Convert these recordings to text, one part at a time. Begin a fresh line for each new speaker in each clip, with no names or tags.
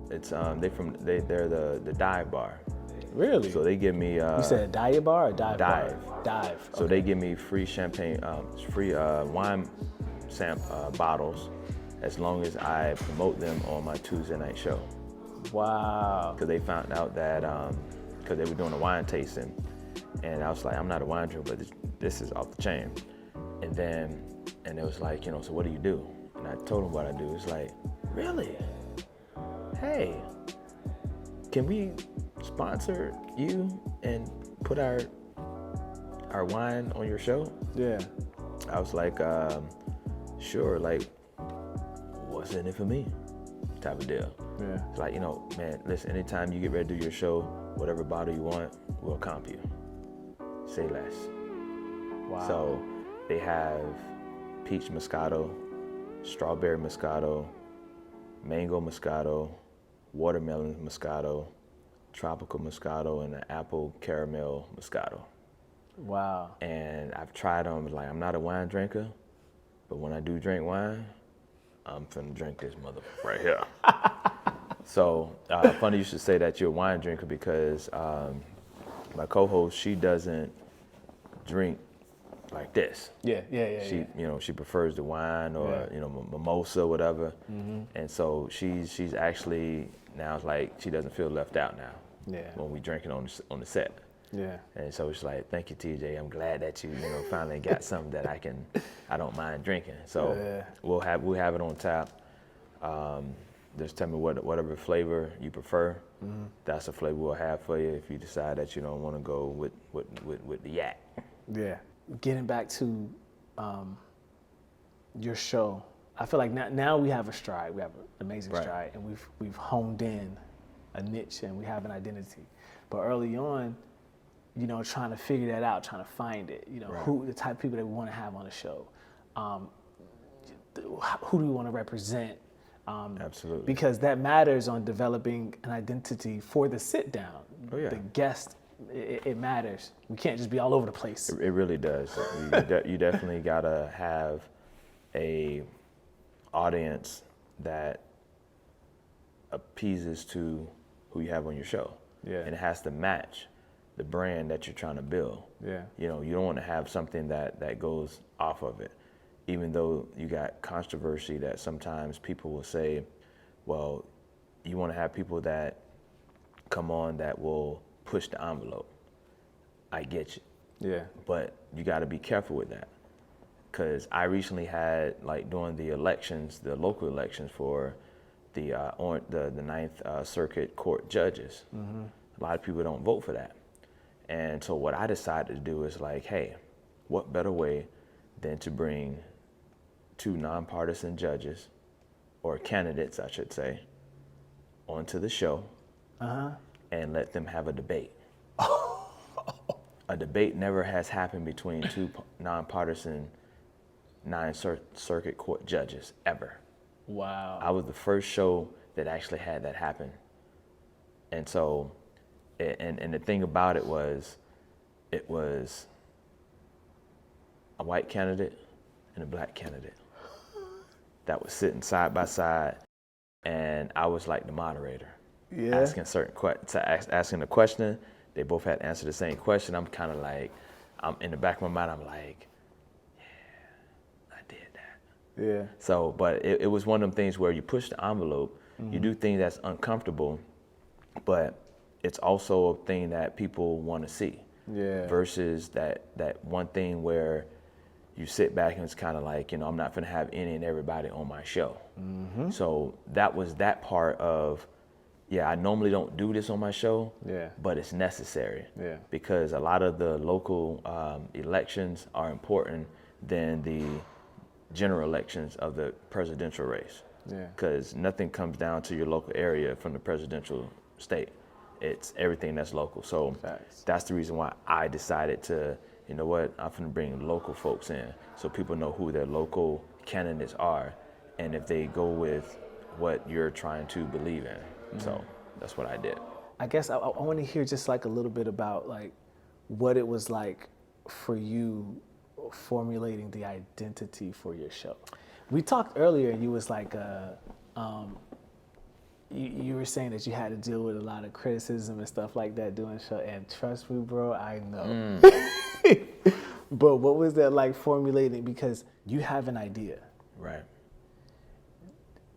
They're the dive bar.
Really?
So they give me.
You said a dive bar or dive bar? Dive.
So they give me free champagne, free wine bottles, as long as I promote them on my Tuesday night show.
Wow.
Because they found out that because they were doing a wine tasting, and I was like, I'm not a wine drinker, but this is off the chain. And it was like, so what do you do? And I told them what I do. It's like, really? Hey, can we sponsor you and put our wine on your show?
Yeah.
I was like, sure, like, what's in it for me? Type of deal.
Yeah.
It's like, man, listen, anytime you get ready to do your show, whatever bottle you want, we'll comp you. Say less.
Wow.
So they have peach Moscato, strawberry Moscato, mango Moscato, watermelon Moscato, tropical Moscato, and an apple caramel Moscato.
Wow.
And I've tried them. Like, I'm not a wine drinker, but when I do drink wine, I'm finna drink this motherfucker right here. So funny you should say that you're a wine drinker, because my co-host, she doesn't drink like this.
Yeah.
She prefers the wine or mimosa, whatever. Mm-hmm. And so she's actually now, like, she doesn't feel left out now.
Yeah.
When we drinking on the set.
Yeah.
And so it's like, thank you, TJ. I'm glad that you finally got something that I don't mind drinking. So we'll have it on tap. Just tell me whatever flavor you prefer. Mm-hmm. That's the flavor we'll have for you. If you decide that you don't want to go with the yak.
Yeah. Getting back to your show, I feel like now we have a stride. We have an amazing stride, and we've honed in a niche, and we have an identity. But early on, trying to figure that out, trying to find it, who the type of people that we want to have on the show, who do we want to represent?
Absolutely.
Because that matters on developing an identity for the sit down.
Oh, yeah.
The guest, it matters. We can't just be all over the place.
It really does. You definitely gotta have a audience that appeases to who you have on your show.
Yeah.
And it has to match the brand that you're trying to build.
Yeah.
You don't want to have something that goes off of it. Even though you got controversy that sometimes people will say, well, you want to have people that come on that will push the envelope. I get you.
Yeah.
But you got to be careful with that. Because I recently had, like, during the elections, the local elections for the Ninth Circuit Court judges, mm-hmm. a lot of people don't vote for that. And so what I decided to do is, like, hey, what better way than to bring two nonpartisan judges, or candidates, I should say, onto the show, and let them have a debate. A debate never has happened between two nonpartisan Ninth Circuit Court judges, ever.
Wow.
I was the first show that actually had that happen. And so, and the thing about it was a white candidate and a black candidate that was sitting side by side, and I was like the moderator, asking certain asking the question. They both had to answer the same question. I'm kind of like, I'm in the back of my mind, I'm like, yeah, I did that.
Yeah.
So, but it was one of them things where you push the envelope, mm-hmm. you do things that's uncomfortable, but it's also a thing that people want to see.
Yeah.
Versus that one thing where you sit back and it's kind of like, I'm not going to have any and everybody on my show. Mm-hmm. So that was that part of, I normally don't do this on my show, but it's necessary. Yeah. Because a lot of the local elections are important than the general elections of the presidential race. Because nothing comes down to your local area from the presidential state. It's everything that's local. So that's the reason why I decided to, I'm going to bring local folks in so people know who their local candidates are and if they go with what you're trying to believe in. Mm-hmm. So that's what I did.
I guess I want to hear just like a little bit about like what it was like for you formulating the identity for your show. We talked earlier and you was like, you were saying that you had to deal with a lot of criticism and stuff like that doing show, and trust me, bro, I know. But what was that like formulating? Because you have an idea.
Right.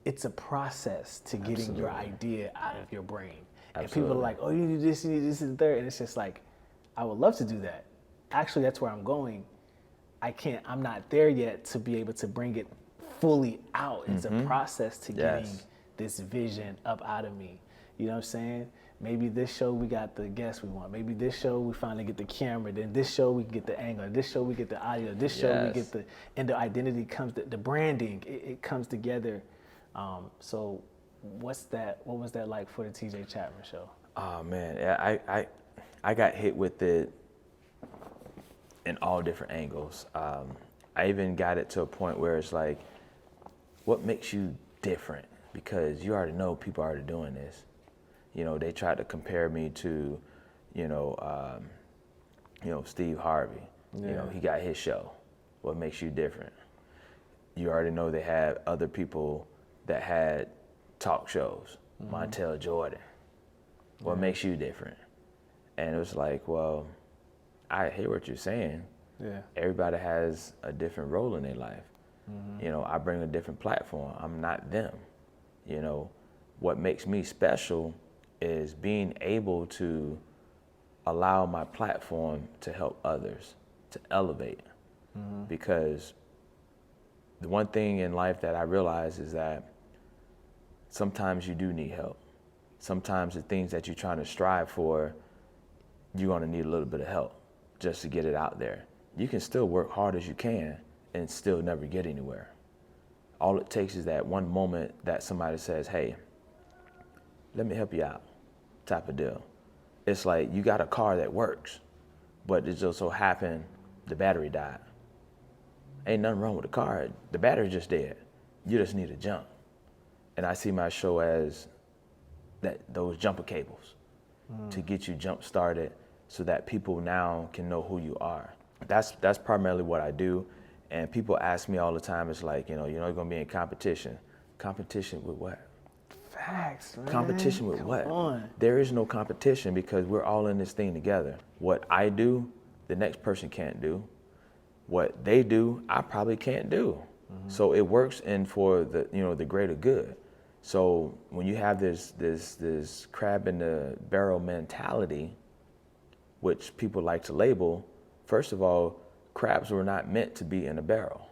It's a process to getting your idea out of your brain.
Absolutely.
And people are like, oh, you need this, and third. And it's just like, I would love to do that. Actually, that's where I'm going. I'm not there yet to be able to bring it fully out. It's a process to getting this vision up out of me. You know what I'm saying? Maybe this show we got the guest we want. Maybe this show we finally get the camera. Then this show we get the angle. This show we get the audio. This show we get and the identity comes, the branding, it comes together. So what was that like for the TJ Chatman show?
Oh man, I got hit with it in all different angles. I even got it to a point where it's like, what makes you different? Because you already know people are already doing this. You know, they tried to compare me to, Steve Harvey. Yeah. You know, he got his show. What makes you different? You already know they had other people that had talk shows. Montel Jordan. What makes you different? And it was like, well, I hear what you're saying. Yeah. Everybody has a different role in their life. You know, I bring a different platform. I'm not them. You know, what makes me special is being able to allow my platform to help others, to elevate. Because the one thing in life that I realize is that sometimes you do need help. Sometimes the things that you're trying to strive for, you're gonna need a little bit of help just to get it out there. You can still work hard as you can and still never get anywhere. All it takes is that one moment that somebody says, hey, let me help you out, type of deal. It's like you got a car that works, but it just so happened the battery died. Ain't nothing wrong with the car. The battery's just dead. You just need a jump. And I see my show as those jumper cables to get you jump started so that people now can know who you are. That's primarily what I do. And people ask me all the time, it's like, you're gonna be in competition. Competition with what?
Facts, man.
Competition with what?
Come on.
There is no competition because we're all in this thing together. What I do, the next person can't do. What they do, I probably can't do. So it works in for the greater good. So when you have this crab in the barrel mentality, which people like to label, first of all, crabs were not meant to be in a barrel.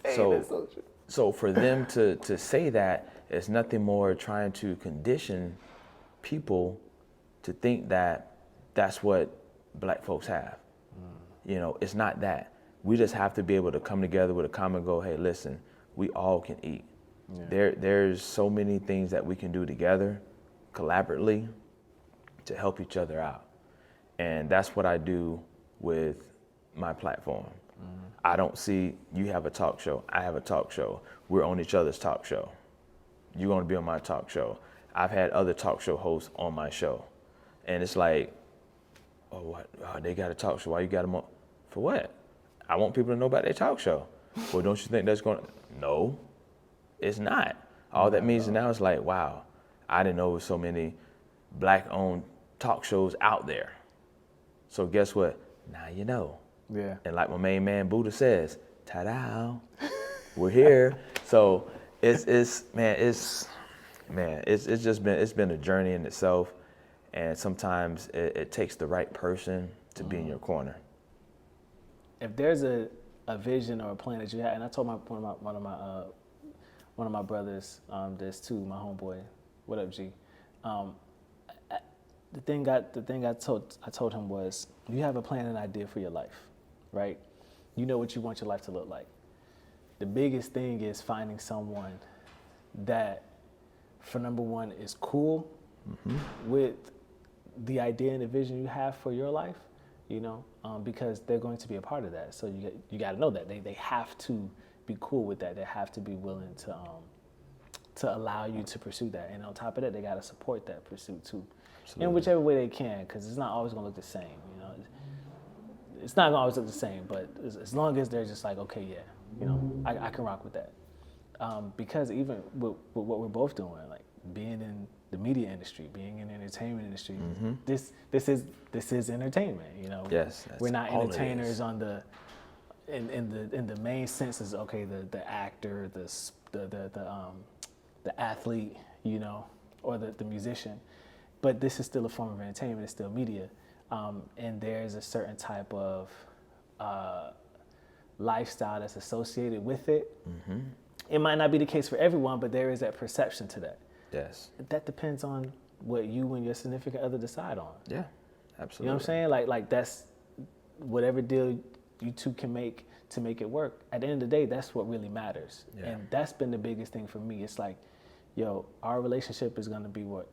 Dang, that's so true.
So for them to say that, it's nothing more trying to condition people to think that that's what black folks have. It's not that. We just have to be able to come together with a common goal. Hey, listen, we all can eat. Yeah. There's so many things that we can do together, collaboratively, to help each other out. And that's what I do with my platform. I don't see you have a talk show, I have a talk show. We're on each other's talk show. You're gonna be on my talk show. I've had other talk show hosts on my show. And it's like, oh, what? Oh, they got a talk show. Why you got them on? For what? I want people to know about their talk show. Well, don't you think that's going to? No, it's not. All that means now is like, wow, I didn't know there was so many black-owned talk shows out there. So guess what? Now you know. Yeah. And like my main man Buddha says, ta-da, we're here. So it's been a journey in itself. And sometimes it takes the right person to be in your corner.
If there's a vision or a plan that you have, and I told one of my brothers this too, my homeboy. What up, G? The thing I told him was, you have a plan and idea for your life, right? You know what you want your life to look like. The biggest thing is finding someone that, for number one, is cool with the idea and the vision you have for your life, because they're going to be a part of that. So you got to know that they have to be cool with that. They have to be willing to allow you to pursue that. And on top of that, they got to support that pursuit too. Absolutely. In whichever way they can, because it's not always going to look the same. It's not going to always look the same, but as long as they're just like, okay, yeah, I can rock with that. because even with what we're both doing, like being in the media industry, being in the entertainment industry, this is entertainment. You know,
Yes,
we're not
all it
entertainers
is.
on the in the main sense is okay, the actor, the athlete, you know, or the musician, but this is still a form of entertainment. It's still media, and there's a certain type of lifestyle that's associated with it. It might not be the case for everyone, but there is that perception to that.
Yes.
That depends on what you and your significant other decide on.
Yeah, absolutely.
You know what I'm saying? Like that's whatever deal you two can make to make it work. At the end of the day, that's what really matters.
Yeah.
And that's been the biggest thing for me. It's like, yo, our relationship is gonna be what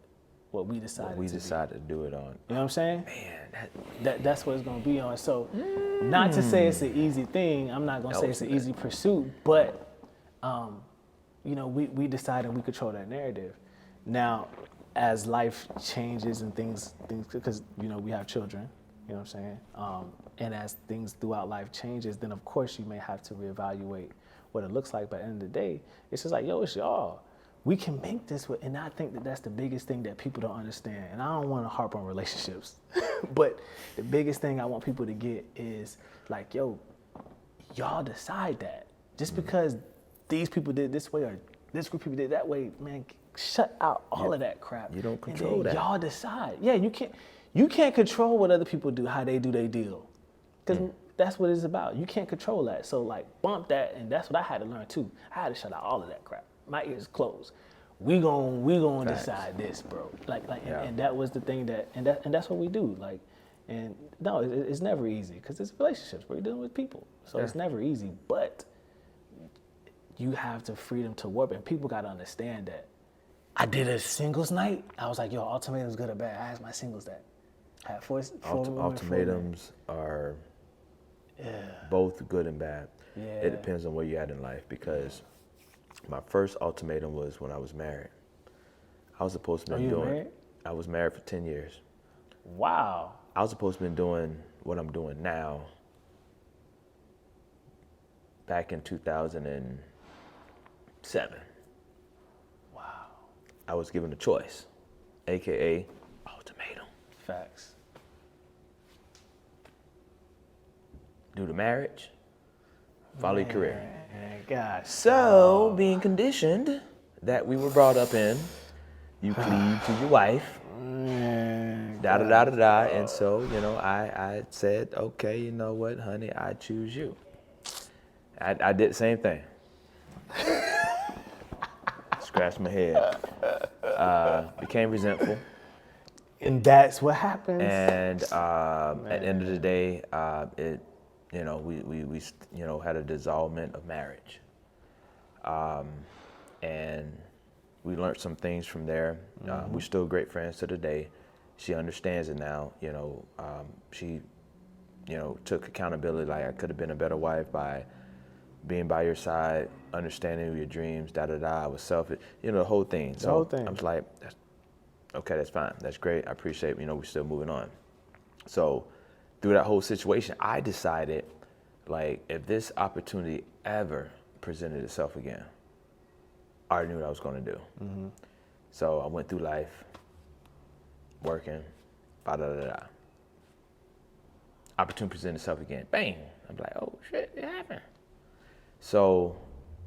we decided
We
to be.
decided to do it on.
You know what I'm saying?
Man,
That's what it's gonna be on. So, not to say it's an easy thing. I'm not gonna say it's an easy pursuit, but you know, we decide and we control that narrative. Now, as life changes and things, because you know we have children. You know what I'm saying? And as things throughout life changes, then of course you may have to reevaluate what it looks like. But at the end of the day, it's just like, yo, it's y'all. We can make this, and I think that that's the biggest thing that people don't understand. And I don't want to harp on relationships, but the biggest thing I want people to get is like, yo, y'all decide that. Just because these people did this way or this group of people did that way, man, shut out all of that crap.
You don't control
and then
that.
Y'all decide. Yeah, you can't control what other people do, how they do their deal. Because that's what it's about. You can't control that. So like bump that, and that's what I had to learn too. I had to shut out all of that crap. My ears closed. We gon' decide this, bro. And that was the thing and that's what we do. Like, and no, it's never easy because it's relationships. We're dealing with people, so it's never easy. But you have the freedom to warp, and people gotta understand that. I did a singles night. I was like, yo, ultimatum's good or bad. I asked my singles that. I had four
ultimatums are both good and bad.
Yeah.
It depends on where you're at in life, because my first ultimatum was when I was married. I was supposed to be
married?
I was married for 10 years.
Wow.
I was supposed to be doing what I'm doing now back in 2007.
Wow.
I was given a choice, AKA ultimatum.
Facts.
Do the marriage, follow your career.
Gosh.
So, being conditioned that we were brought up in, you cleave to your wife, da-da-da-da-da, and so, you know, I said, okay, you know what, honey, I choose you. I did the same thing. Scratched my head. Became resentful.
And that's what happens.
And at the end of the day, we had a dissolvement of marriage. And we learned some things from there. We're still great friends to the day. She understands it now. You know, she, took accountability. Like, I could have been a better wife by being by your side, understanding your dreams, I was selfish, the whole thing. So
whole thing.
I was like, okay, that's fine. That's great. I appreciate it. We're still moving on. So through that whole situation, I decided, like, if this opportunity ever presented itself again, I already knew what I was going to do. So I went through life, working, da-da-da-da. Opportunity presented itself again. Bang! I'm like, oh shit, it happened. So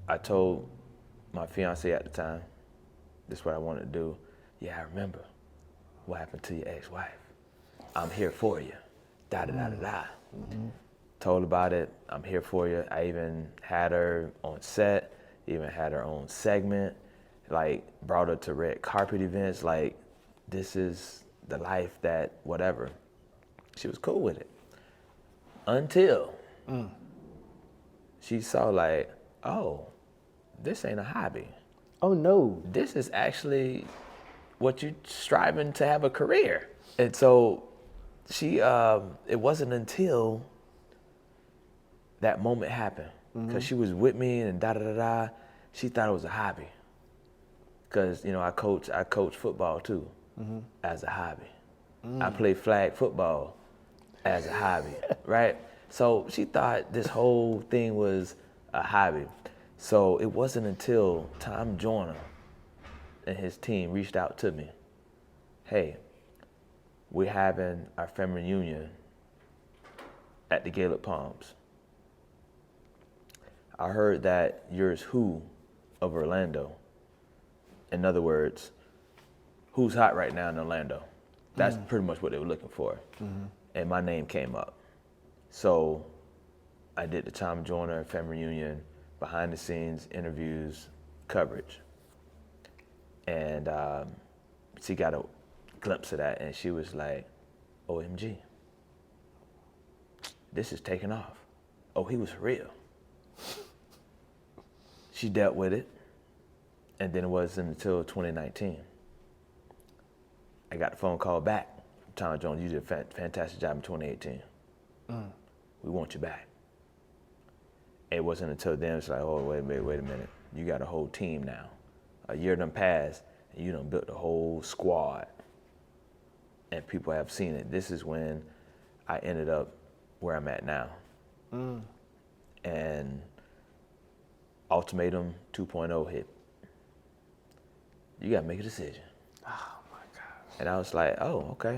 I told my fiance at the time, this is what I wanted to do. Yeah, I remember what happened to your ex-wife. I'm here for you. Da-da-da-da-da. Told about it. I'm here for you. I even had her on set, even had her own segment, like brought her to red carpet events. Like, this is the life that whatever. She was cool with it. Until she saw, like, oh, this ain't a hobby.
Oh no.
This is actually what you're striving to have a career. And so she, it wasn't until that moment happened, because she was with me and da-da-da-da, she thought it was a hobby. Because, I coach football too, as a hobby. I play flag football as a hobby, right? So she thought this whole thing was a hobby. So it wasn't until Tom Joyner and his team reached out to me. Hey, we're having our family reunion at the Gaelic Palms. I heard that you're who of Orlando. In other words, who's hot right now in Orlando? That's pretty much what they were looking for. And my name came up. So I did the Tom Joyner family reunion, behind the scenes interviews, coverage. And she got a glimpse of that and she was like, OMG, this is taking off. Oh, he was real. She dealt with it. And then it wasn't until 2019. I got the phone call back from Tom Jones. You did a fantastic job in 2018. We want you back. It wasn't until then it's like, oh, wait a minute. You got a whole team now. A year done passed, and you done built a whole squad. And people have seen it. This is when I ended up where I'm at now. And Ultimatum 2.0 hit. You got to make a decision.
Oh my God.
And I was like, oh, okay.